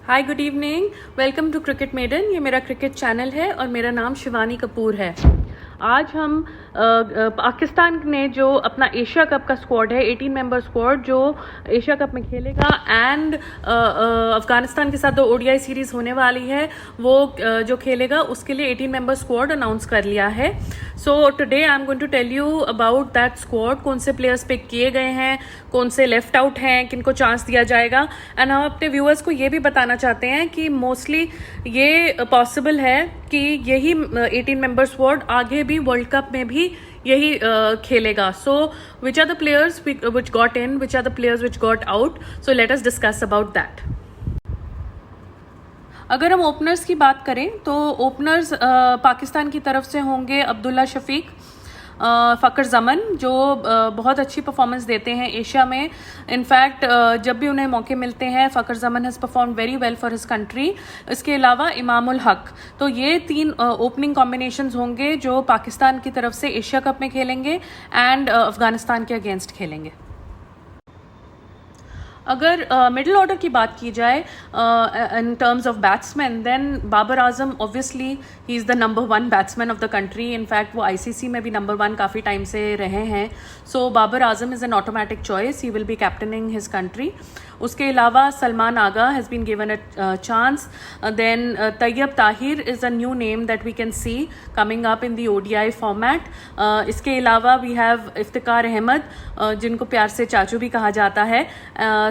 Hi good evening, welcome to cricket maiden. ये मेरा cricket channel है और मेरा नाम शिवानी कपूर है। आज हम पाकिस्तान ने जो अपना एशिया कप का स्क्वाड है, 18 मेंबर स्क्वाड जो एशिया कप में खेलेगा एंड अफगानिस्तान के साथ जो ओडीआई सीरीज होने वाली है वो जो खेलेगा उसके लिए 18 मेंबर स्क्वाड अनाउंस कर लिया है। So today I am going to tell you about that squad, कौन से प्लेयर्स पिक किए गए हैं, कौन से लेफ्ट आउट हैं, किनको चांस दिया जाएगा। एंड हम अपने व्यूअर्स को ये भी बताना चाहते हैं कि मोस्टली ये पॉसिबल है कि यही 18 मेंबर स्क्वाड आगे भी वर्ल्ड कप में भी यही खेलेगा। So which are the players which got in, which are the players which got out, so let us discuss about that. अगर हम ओपनर्स की बात करें तो ओपनर्स पाकिस्तान की तरफ से होंगे अब्दुल्ला शफीक, फ़खर ज़मन जो बहुत अच्छी परफॉर्मेंस देते हैं एशिया में। इनफैक्ट जब भी उन्हें मौके मिलते हैं Fakhar Zaman has perform very well for his country. इसके अलावा इमामुल हक। तो ये तीन ओपनिंग कॉम्बिनेशंस होंगे जो पाकिस्तान की तरफ से एशिया कप में खेलेंगे एंड अफगानिस्तान के अगेंस्ट खेलेंगे। अगर मिडिल ऑर्डर की बात की जाए in terms of batsman, then Babar Azam obviously he is the number 1 batsman of the country. In fact वो आईसीसी में भी नंबर 1 काफ़ी टाइम से रहे हैं। So Babar Azam is an automatic choice, he will be captaining his country. उसके अलावा Salman Agha has been given a chance. Then Tayyab Tahir is a new name that we can see coming up in the ODI format. इसके अलावा we have Iftikhar Ahmad जिनको प्यार से चाचू भी कहा जाता है।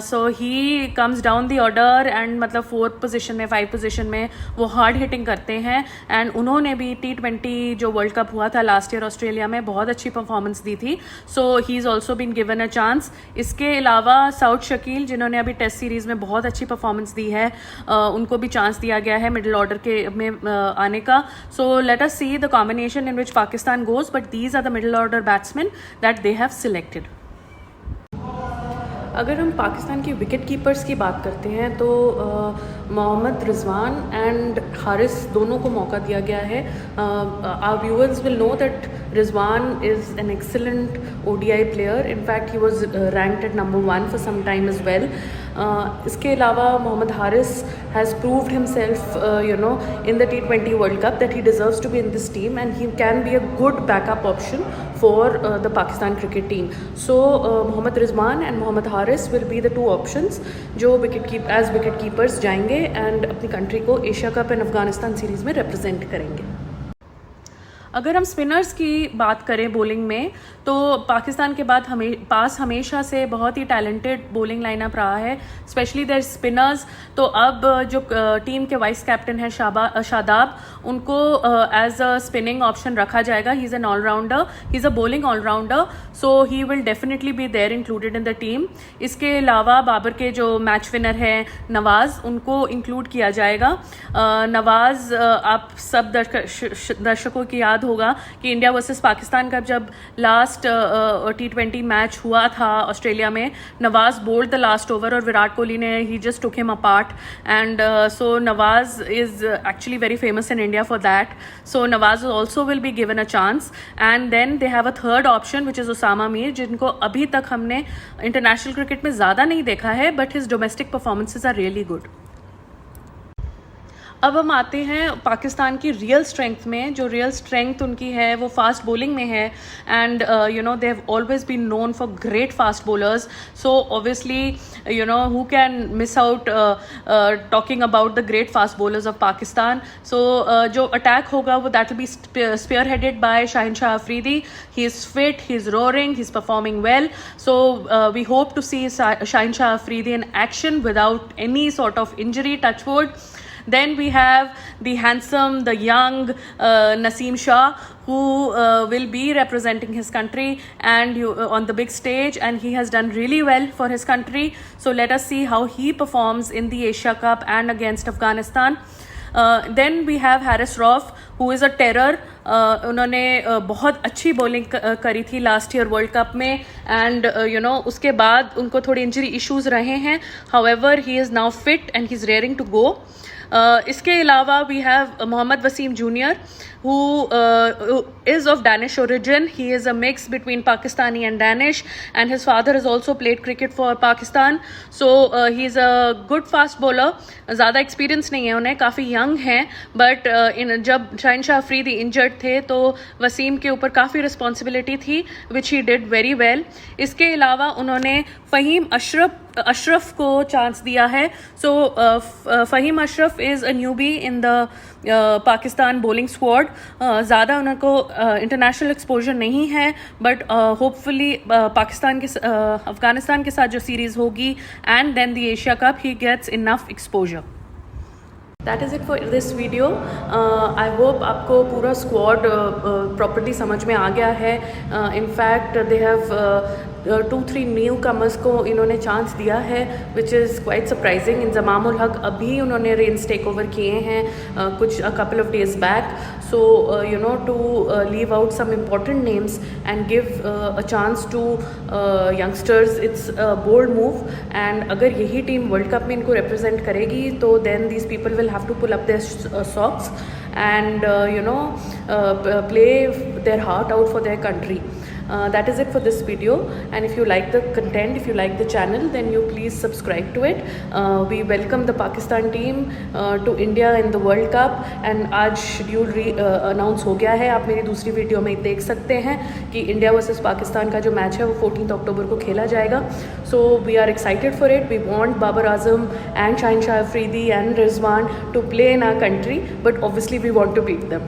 So he comes down the order and मतलब 4th पोजीशन में 5 पोजीशन में वो हार्ड हिटिंग करते हैं एंड उन्होंने भी T20 जो वर्ल्ड कप हुआ था लास्ट ईयर ऑस्ट्रेलिया में बहुत अच्छी परफॉर्मेंस दी थी। So he is also been given a chance. इसके अलावा साउथ शकील जिन्होंने अभी टेस्ट सीरीज में बहुत अच्छी परफॉर्मेंस दी है, उनको भी चांस दिया गया है मिडिल ऑर्डर के में आने का। So let us see the combination in which Pakistan goes, but these are the middle order batsmen that they have selected. अगर हम पाकिस्तान के विकेट कीपर्स की बात करते हैं तो मोहम्मद रिजवान एंड हारिस दोनों को मौका दिया गया है। Our viewers will know that Rizwan is an excellent ODI player. In fact he was ranked at number 1 for some time as well. इसके अलावा Mohammad Haris has proved himself in the T20 world cup that he deserves to be in this team and he can be a good backup option for the Pakistan cricket team. So Mohammad Rizwan and Mohammad Haris will be the 2 options जो wicket keepers जाएंगे and अपनी country को Asia cup and Afghanistan series में represent करेंगे। अगर हम spinners की बात करें बॉलिंग में तो पाकिस्तान के पास हमेशा से बहुत ही टैलेंटेड बॉलिंग लाइनअप रहा है, स्पेशली देयर स्पिनर्स। तो अब जो टीम के वाइस कैप्टन है शादाब, उनको एज अ स्पिनिंग ऑप्शन रखा जाएगा। He is an allrounder, he is a bowling allrounder, so he will definitely be there included in the team. इसके अलावा बाबर के जो मैच विनर हैं नवाज़, उनको इंक्लूड किया जाएगा। नवाज़ आप सब दर्शकों की याद होगा कि इंडिया वर्सेस पाकिस्तान का जब लास्ट T20 मैच हुआ था ऑस्ट्रेलिया में, Nawaz bowled the last over और विराट कोहली ने ही just took him apart and so Nawaz is actually very famous in India for that. So Nawaz also will be given a chance and then they have a third option which is Usama Mir, जिनको अभी तक हमने international cricket में ज़्यादा नहीं देखा है but his domestic performances are really good. अब हम आते हैं पाकिस्तान की रियल स्ट्रेंथ में। जो रियल स्ट्रेंथ उनकी है वो फास्ट बॉलिंग में है and they have always been known for great fast bowlers. So obviously who can miss out talking about the great fast bowlers of Pakistan. So जो अटैक होगा वो that will be spearheaded by Shaheen Shah Afridi. He is fit, he is roaring, he is performing well. So we hope to see Shaheen Shah Afridi in action without any sort of injury, touch wood. Then we have the handsome, the young Naseem Shah, who will be representing his country and on the big stage, and he has done really well for his country. So let us see how he performs in the Asia Cup and against Afghanistan. Then we have Haris Rauf, who is a terror उन्होंने बहुत अच्छी bowling करी थी last year world cup में, एंड उसके बाद उनको थोड़े इंजरी इश्यूज रहे हैं. However he is now fit and he is raring to go. इसके अलावा we have Mohammad Wasim junior who is of Danish origin. He is a mix between Pakistani and Danish, and his father has also played cricket for Pakistan. So he is a good fast bowler. ज़्यादा experience नहीं है उन्हें, काफ़ी young हैं, but जब Shaheen Shah Afridi injured थे तो वसीम के ऊपर काफ़ी रिस्पॉन्सिबिलिटी थी, which he did very well. इसके अलावा उन्होंने फ़हीम अशरफ को चांस दिया है. So Faheem Ashraf is a newbie in the Pakistan bowling squad. ज़्यादा उनको इंटरनेशनल एक्सपोजर नहीं है, बट होपफुली पाकिस्तान के अफगानिस्तान के साथ जो सीरीज़ होगी and then the Asia cup, he gets enough exposure. That is it for this video. I hope आपको पूरा स्क्वाड प्रॉपर्ली समझ में आ गया है. In fact they have 2-3 newcomers को इन्होंने चांस दिया है, which is quite surprising. Inzamam ul Haq अभी उन्होंने रेंज टेक ओवर किए हैं कुछ couple of days back. So to leave out some important names and give a chance to youngsters, it's bold move. एंड अगर यही टीम वर्ल्ड कप में इनको रिप्रेजेंट करेगी तो then these people will have to pull up their socks and play their heart out for their country. That is it for this video, and if you like the content, if you like the channel, then you please subscribe to it. We welcome the Pakistan team to India in the World Cup, and आज schedule announce हो गया है. आप मेरी दूसरी video में देख सकते हैं कि इंडिया वर्सेस पाकिस्तान का जो मैच है वो 14 अक्टूबर को खेला जाएगा. So we are excited for it. We want Babar Azam and Shaheen Shah Afridi and Rizwan to play in our country, but obviously we want to beat them.